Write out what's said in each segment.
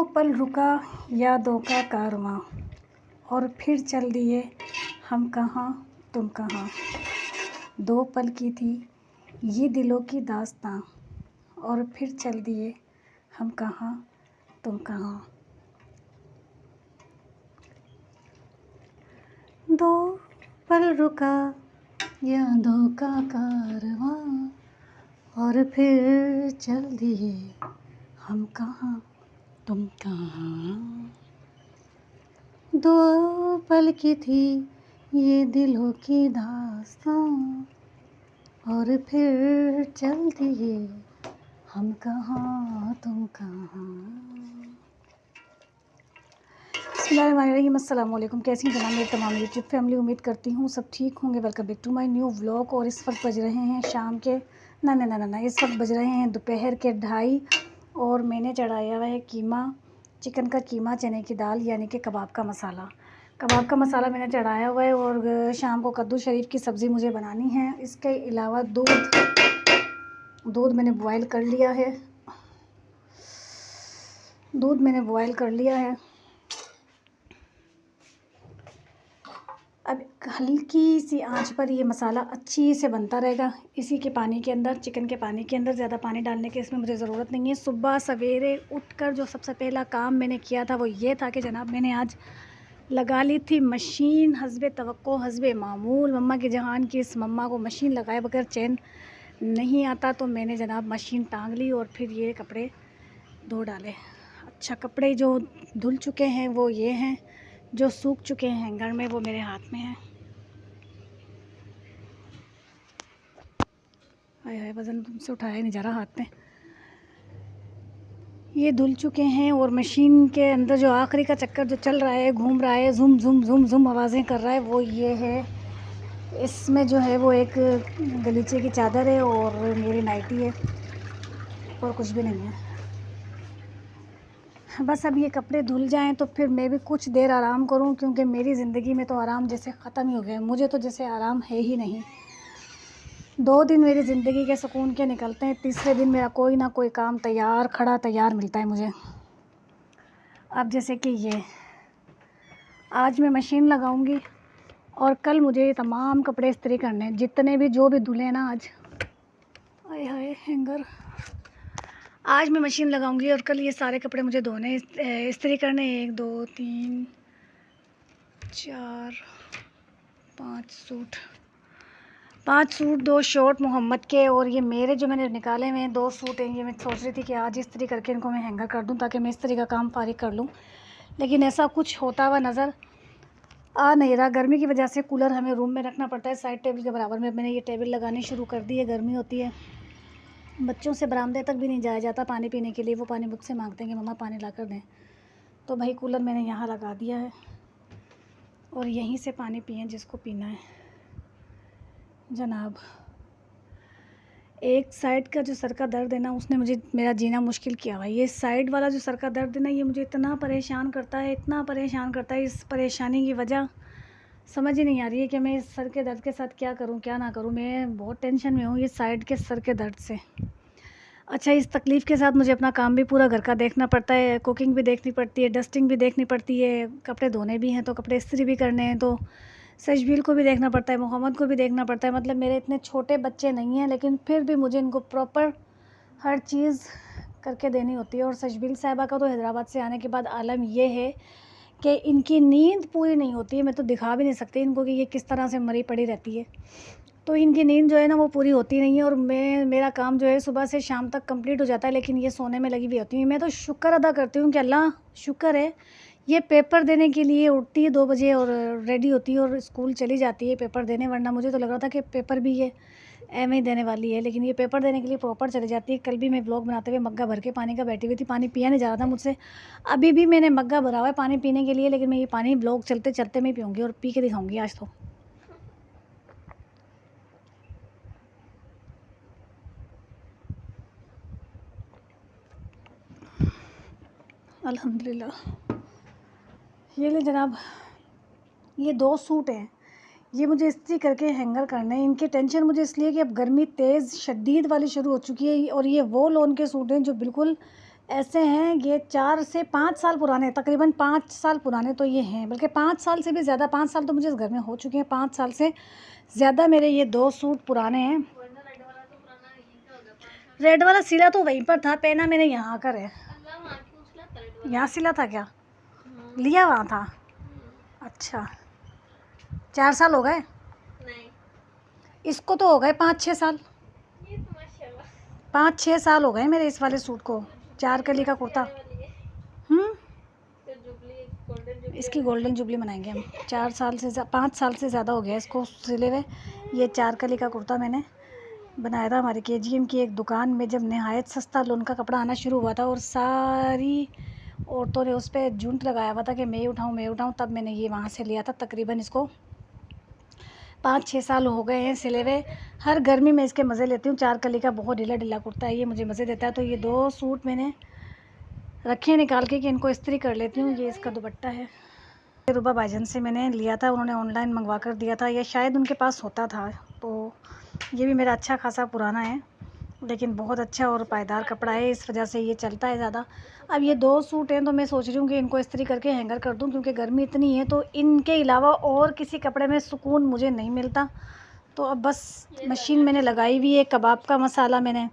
पल रुका यादों का कारवां और फिर चल दिए हम कहाँ तुम कहाँ। दो पल की थी ये दिलों की दास्तां और फिर चल दिए हम कहाँ तुम कहाँ। दो पल रुका यादों का कारवां और फिर चल दिए हम कहाँ तुम कहाँ। दो पल की थी ये दिलों की दास्तां और फिर चल दिए हम कहाँ तुम कहाँ। बिस्मिल्लाहिर्रहमानिर्रहीम। अस्सलाम वालेकुम। कैसी हैं जनाब मेरी तमाम यूट्यूब फैमिली। उम्मीद करती हूँ सब ठीक होंगे। Welcome back to my new vlog. और इस वक्त बज रहे हैं शाम के ना इस वक्त बज रहे हैं दोपहर के 2:30 और मैंने चढ़ाया हुआ है कीमा, चिकन का कीमा, चने की दाल यानी कि कबाब का मसाला। कबाब का मसाला मैंने चढ़ाया हुआ है और शाम को कद्दू शरीफ की सब्ज़ी मुझे बनानी है। इसके अलावा दूध मैंने बॉयल कर लिया है। अब हल्की सी आंच पर ये मसाला अच्छी से बनता रहेगा। इसी के पानी के अंदर, चिकन के पानी के अंदर, ज़्यादा पानी डालने की इसमें मुझे ज़रूरत नहीं है। सुबह सवेरे उठकर जो सबसे पहला काम मैंने किया था वो ये था कि जनाब मैंने आज लगा ली थी मशीन हस्बे तवक्को हस्बे मामूल। मम्मा के जहान की इस मम्मा को मशीन लगाए बगैर चैन नहीं आता, तो मैंने जनाब मशीन टांग ली और फिर ये कपड़े धो डाले। अच्छा, कपड़े जो धुल चुके हैं वो ये हैं, जो सूख चुके हैं हैंगर में वो मेरे हाथ में है। हाय वज़न तुमसे उठाया नहीं जा रहा हाथ में। ये धुल चुके हैं और मशीन के अंदर जो आखिरी का चक्कर जो चल रहा है, घूम रहा है, झुम झुम झुम झुम आवाज़ें कर रहा है, वो ये है। इसमें जो है वो एक गलीचे की चादर है और मेरी नाइटी है और कुछ भी नहीं है। बस अब ये कपड़े धुल जाएं तो फिर मैं भी कुछ देर आराम करूं, क्योंकि मेरी ज़िंदगी में तो आराम जैसे ख़त्म ही हो गया। मुझे तो जैसे आराम है ही नहीं। 2 दिन मेरी ज़िंदगी के सुकून के निकलते हैं, तीसरे दिन मेरा कोई ना कोई काम तैयार मिलता है मुझे। अब जैसे कि ये आज मैं मशीन लगाऊंगी और कल मुझे ये तमाम कपड़े इस्त्री करने हैं, जितने भी जो भी धुले ना आज। आए हाय हैंगर। आज मैं मशीन लगाऊंगी और कल ये सारे कपड़े मुझे धोने, इस्त्री करने। 1 2 3 4 5 सूट, 2 शॉर्ट मोहम्मद के, और ये मेरे जो मैंने निकाले हुए हैं 2 सूट हैं। ये मैं सोच रही थी कि आज इस्त्री करके इनको मैं हैंगर कर दूं ताकि मैं इस्त्री का काम फारिग कर लूं, लेकिन ऐसा कुछ होता हुआ नज़र आ नहीं रहा। गर्मी की वजह से कूलर हमें रूम में रखना पड़ता है साइड टेबल के बराबर में। मैंने ये टेबल लगानी शुरू कर दी है। गर्मी होती है, बच्चों से बरामदे तक भी नहीं जाया जाता पानी पीने के लिए। वो पानी मुझसे मांगते हैं कि मम्मा पानी ला कर दें, तो भाई कूलर मैंने यहाँ लगा दिया है और यहीं से पानी पिएं जिसको पीना है जनाब। एक साइड का जो सर का दर्द है ना, उसने मुझे मेरा जीना मुश्किल किया हुआ है। ये साइड वाला जो सर का दर्द है ना, ये मुझे इतना परेशान करता है, इतना परेशान करता है। इस परेशानी की वजह समझ ही नहीं आ रही है कि मैं इस सर के दर्द के साथ क्या करूं क्या ना करूं। मैं बहुत टेंशन में हूँ ये साइड के सर के दर्द से। अच्छा, इस तकलीफ़ के साथ मुझे अपना काम भी पूरा घर का देखना पड़ता है, कुकिंग भी देखनी पड़ती है, डस्टिंग भी देखनी पड़ती है, कपड़े धोने भी हैं तो कपड़े इस्त्री भी करने हैं, तो सजबील को भी देखना पड़ता है, मोहम्मद को भी देखना पड़ता है। मतलब मेरे इतने छोटे बच्चे नहीं हैं, लेकिन फिर भी मुझे इनको प्रॉपर हर चीज़ करके देनी होती है। और सजबील साहिबा का तो हैदराबाद से आने के बाद आलम ये है कि इनकी नींद पूरी नहीं होती है। मैं तो दिखा भी नहीं सकती इनको कि ये किस तरह से मरी पड़ी रहती है। तो इनकी नींद जो है ना वो पूरी होती नहीं है और मेरा काम जो है सुबह से शाम तक कंप्लीट हो जाता है, लेकिन ये सोने में लगी हुई होती है। मैं तो शुक्र अदा करती हूँ कि अल्लाह शुक्र है, ये पेपर देने के लिए उठती है 2 बजे और रेडी होती है और स्कूल चली जाती है पेपर देने। वरना मुझे तो लग रहा था कि पेपर भी ये एम ही देने वाली है, लेकिन ये पेपर देने के लिए प्रॉपर चली जाती है। कल भी मैं व्लॉग बनाते हुए मग्गा भर के पानी का बैठी हुई थी, पानी पिया नहीं जा रहा था मुझसे। अभी भी मैंने मग्गा भरा हुआ है पानी पीने के लिए, लेकिन मैं ये पानी व्लॉग चलते चलते मैं पीऊँगी और पी के दिखाऊँगी आज तो। अल्हम्दुलिल्लाह। ये ले जनाब, ये 2 सूट हैं, ये मुझे इस्त्री करके हैंगर करने हैं। इनकी टेंशन मुझे इसलिए कि अब गर्मी तेज़ शदीद वाली शुरू हो चुकी है और ये वो लोन के सूट हैं जो बिल्कुल ऐसे हैं, ये 4 से 5 साल पुराने, तकरीबन 5 साल पुराने तो ये हैं, बल्कि 5 साल से भी ज़्यादा, 5 साल तो मुझे इस घर में हो चुके हैं, 5 साल से ज़्यादा मेरे ये 2 सूट पुराने हैं। रेड वाला सिला तो वहीं पर था, पहना मैंने यहाँ आकर है। यहाँ सिला था क्या? लिया वहाँ था। अच्छा, 4 साल हो गए? नहीं, इसको तो हो गए 5-6 साल। 5-6 साल हो गए मेरे इस वाले सूट को। 4 कली का कुर्ता। इसकी गोल्डन जुबली मनाएंगे हम। 4 साल से 5 साल से ज़्यादा हो गया इसको सिले हुए। ये 4 कली का कुर्ता मैंने बनाया था हमारे KGM की एक दुकान में, जब नहायत सस्ता लोन का कपड़ा आना शुरू हुआ था और सारी औरतों ने उस पर जूंट लगाया हुआ था कि मैं उठाऊँ, तब मैंने ये वहाँ से लिया था। तकरीबन इसको 5-6 साल हो गए हैं सिले हुए। हर गर्मी में इसके मज़े लेती हूँ। 4 कली का बहुत ढीला ढीला कुर्ता है, ये मुझे मज़े देता है। तो ये 2 सूट मैंने रखे निकाल के कि इनको इस्त्री कर लेती हूँ। ये इसका दुपट्टा है, रूबा भाईजान से मैंने लिया था, उन्होंने ऑनलाइन मंगवा कर दिया था, या शायद उनके पास होता था। तो ये भी मेरा अच्छा खासा पुराना है, लेकिन बहुत अच्छा और पायदार कपड़ा है, इस वजह से ये चलता है ज़्यादा। अब ये 2 सूट हैं तो मैं सोच रही हूँ कि इनको इस्त्री करके हैंगर कर दूँ, क्योंकि गर्मी इतनी है तो इनके अलावा और किसी कपड़े में सुकून मुझे नहीं मिलता। तो अब बस मशीन मैंने लगाई हुई है, कबाब का मसाला मैंने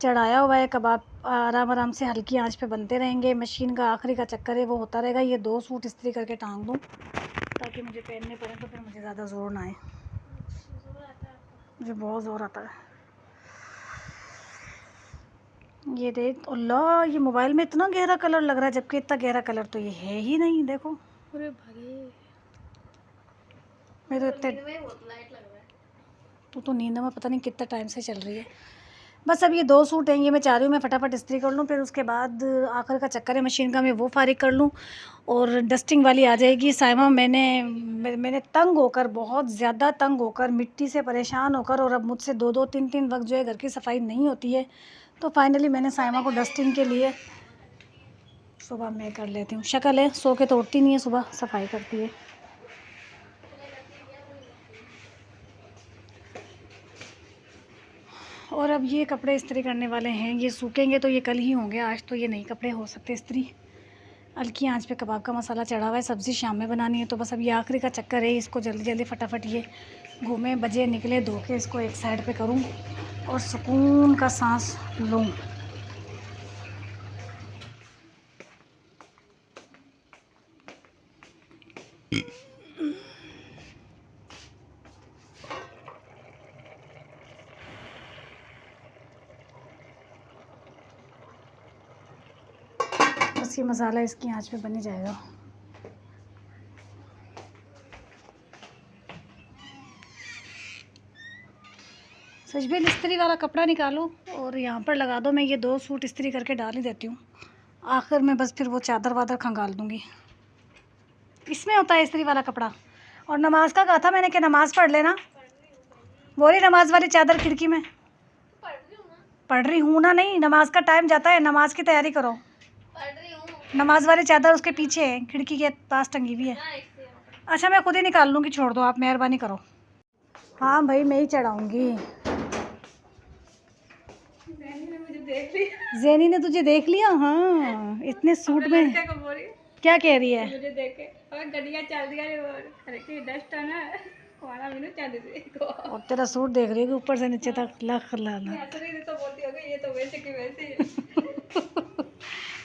चढ़ाया हुआ है, कबाब आराम आराम से हल्की आंच पे बनते रहेंगे। मशीन का आखिरी का चक्कर है वो होता रहेगा। ये 2 सूट इस्त्री करके टांग दूँ ताकि मुझे पहनने पड़े, तो फिर मुझे ज़्यादा ज़ोर ना आए। मुझे बहुत ज़ोर आता है। ये देख अल्लाह, ये मोबाइल में इतना गहरा कलर लग रहा है, जबकि इतना गहरा कलर तो ये है ही नहीं। देखो, अरे भाई मैं तो इतने तो नींद में पता नहीं कितना टाइम से चल रही है। बस अब ये 2 सूट हैं, ये मैं चाह रही हूँ मैं फटाफट इस्त्री कर लूँ, फिर उसके बाद आखिर का चक्कर है मशीन का, मैं वो फारिग कर लूँ और डस्टिंग वाली आ जाएगी। साइमा मैंने तंग होकर, बहुत ज़्यादा तंग होकर, मिट्टी से परेशान होकर, और अब मुझसे 2-2 3-3 वक्त जो है घर की सफाई नहीं होती है, तो फाइनली मैंने साइमा को डस्टिंग के लिए सुबह मैं कर लेती हूँ। शक्ल है, सो के तो उठती नहीं है, सुबह सफाई करती है। और अब ये कपड़े इस्त्री करने वाले हैं, ये सूखेंगे तो ये कल ही होंगे, आज तो ये नहीं कपड़े हो सकते इस्त्री। हल्की आंच पे कबाब का मसाला चढ़ा हुआ है, सब्ज़ी शाम में बनानी है, तो बस अब ये आखिरी का चक्कर है, इसको जल्दी जल्दी फटाफट ये घूमे बजे निकले धो के इसको एक साइड पे करूं और सुकून का सांस लूं। बस ये मसाला इसकी आंच पे बन ही जाएगा। सजबेल इस्त्री वाला कपड़ा निकालो और यहाँ पर लगा दो। मैं ये 2 सूट इस्त्री करके डाल ही देती हूँ, आखिर में बस फिर वो चादर वादर खंगाल दूँगी। इसमें होता है इस्त्री वाला कपड़ा। और नमाज का कहा था मैंने कि नमाज़ पढ़ लेना, वो रही नमाज वाली चादर खिड़की में। पढ़ रही हूँ ना, नहीं, नमाज का टाइम जाता है, नमाज की तैयारी करो। नमाज वाली चादर उसके पीछे है, खिड़की के पास टंगी हुई है। अच्छा, मैं खुद ही निकाल लूँगी, छोड़ दो आप, मेहरबानी करो। हाँ भाई, मैं ही चढ़ाऊँगी। ज़ेनी ने तुझे देख लिया? हाँ, इतने सूट में क्या कह रही है? मुझे देखे और गड्डियां चल रही है, वो डस्ट है ना, हमारा भी ना चल रही और तेरा सूट देख रही होगी ऊपर से नीचे तक, लख लाना। तो बोलती होगी ये तो वैसे की वैसे।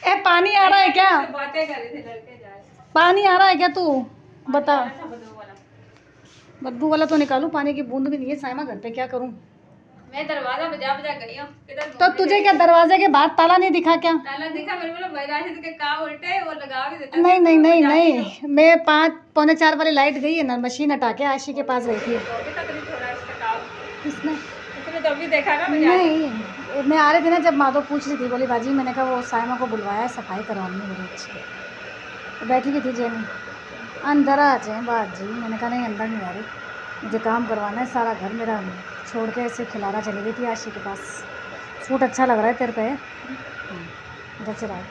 ए, पानी आ रहा है क्या? बातें कर रहे थे लड़के जाए। पानी आ रहा है क्या? तू बता। बदबू वाला तो निकालूं, पानी की बूंद भी नहीं है। साइमा घर पे क्या करूं? मैं दरवाजा बजा बजा गई हूं। तो तुझे क्या दरवाजे के बाद ताला नहीं दिखा क्या? ताला दिखा, मेरे मतलब महिला से के का उल्टे वो लगा भी देता। नहीं नहीं नहीं नहीं, मैं 5 पौने 4 वाली लाइट गई है ना, मशीन हटा के आशी के पास गई थी। किसने? तूने तो अभी देखा ना? नहीं, मैं आ रही थी ना, जब माधव पूछ रही थी, बोली बाजी, मैंने कहा वो साइमा को बुलवाया है, सफाई करवानी है मेरी अच्छी। तो बैठी भी थी जेनी, अंदर आ जाए बाजी। मैंने कहा नहीं, अंदर नहीं आ रही, मुझे काम करवाना है, सारा घर मेरा छोड़ के ऐसे खिलारा चली गई थी आशी के पास। सूट अच्छा लग रहा है तेरे पे, जच रहा है।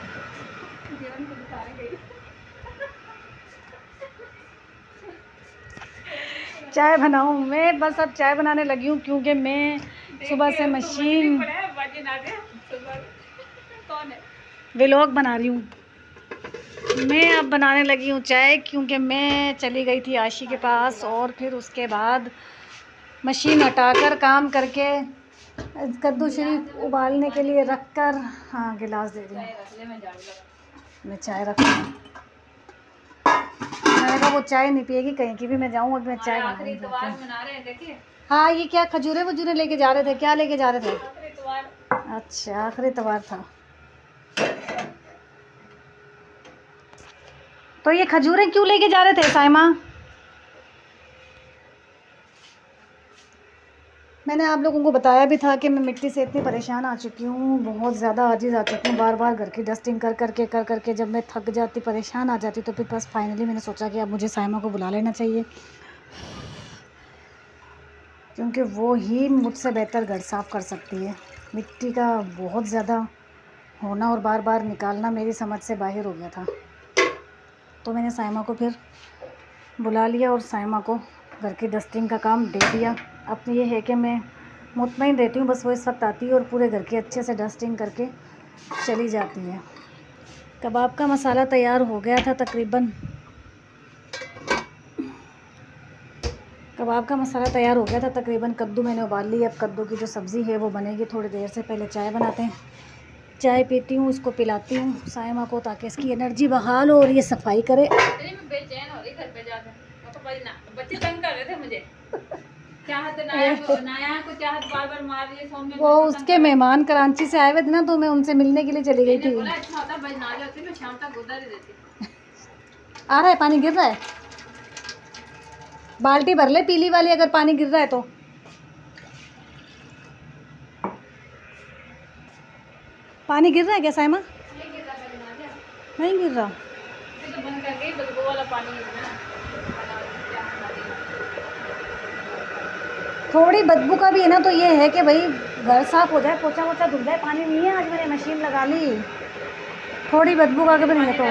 चाय बनाऊँ मैं? बस अब चाय बनाने लगी हूँ, क्योंकि मैं सुबह से मशीन, व्लॉग बना रही हूँ। मैं अब बनाने लगी हूँ चाय, क्योंकि मैं चली गई थी आशी के पास और फिर उसके बाद मशीन हटाकर काम करके कद्दू शरीफ उबालने के लिए रख कर, हाँ गिलास दे रही हूँ, मैं चाय रख रही हूँ। मैंने कहा वो चाय नहीं पिएगी कहीं की भी मैं जाऊँ, और मैं चाय बना रहे हैं देखिए। हाँ ये क्या खजूरे वजूरे लेके जा रहे थे, क्या लेके जा रहे थे? अच्छा आखिरी इतवार था। तो ये खजूरें क्यों लेके जा रहे थे साइमा? मैंने आप लोगों को बताया भी था कि मैं मिट्टी से इतनी परेशान आ चुकी हूँ, बहुत ज़्यादा आजिज़ आ चुकी हूँ। बार बार घर की डस्टिंग कर करके जब मैं थक जाती, परेशान आ जाती, तो फिर बस फाइनली मैंने सोचा कि अब मुझे साइमा को बुला लेना चाहिए, क्योंकि वो ही मुझसे बेहतर घर साफ़ कर सकती है। मिट्टी का बहुत ज़्यादा होना और बार बार निकालना मेरी समझ से बाहर हो गया था। तो मैंने साइमा को फिर बुला लिया और साइमा को घर की डस्टिंग का काम दे दिया। अब ये है कि मैं मुतमईन रहती हूँ, बस वो इस वक्त आती है और पूरे घर की अच्छे से डस्टिंग करके चली जाती है। कबाब का मसाला तैयार हो गया था तकरीबन, कबाब का मसाला तैयार हो गया था तकरीबन। कद्दू मैंने उबाल ली। अब कद्दू की जो सब्ज़ी है वो बनेगी थोड़ी देर से। पहले चाय बनाते हैं, चाय पीती हूँ, उसको पिलाती हूँ साइमा को, ताकि इसकी एनर्जी बहाल हो और ये सफाई करे। बेचैन हो रही घर पे जाकर, बच्चे तंग कर रहे थे मुझे। चाहत नाया को चाहत बार बार मार रही है। वो उसके मेहमान कराची से आए हुए थे ना, तो मैं उनसे मिलने के लिए चली गई थी। बोला अच्छा होता बज ना जाती, मैं शाम तक उधर ही रहती। आ रहा है पानी, गिर रहा है, बाल्टी भर ले पीली वाली अगर पानी गिर रहा है तो। पानी गिर रहा है क्या साइमा? नहीं गिर रहा। तो बंद कर गई, बदबू वाला पानी थोड़ी बदबू का भी है ना, तो ये है कि भाई घर साफ हो जाए, पोछा वोछा धुल जाए। पानी नहीं है आज, मैंने मशीन लगा ली, थोड़ी बदबू का भी नहीं है तो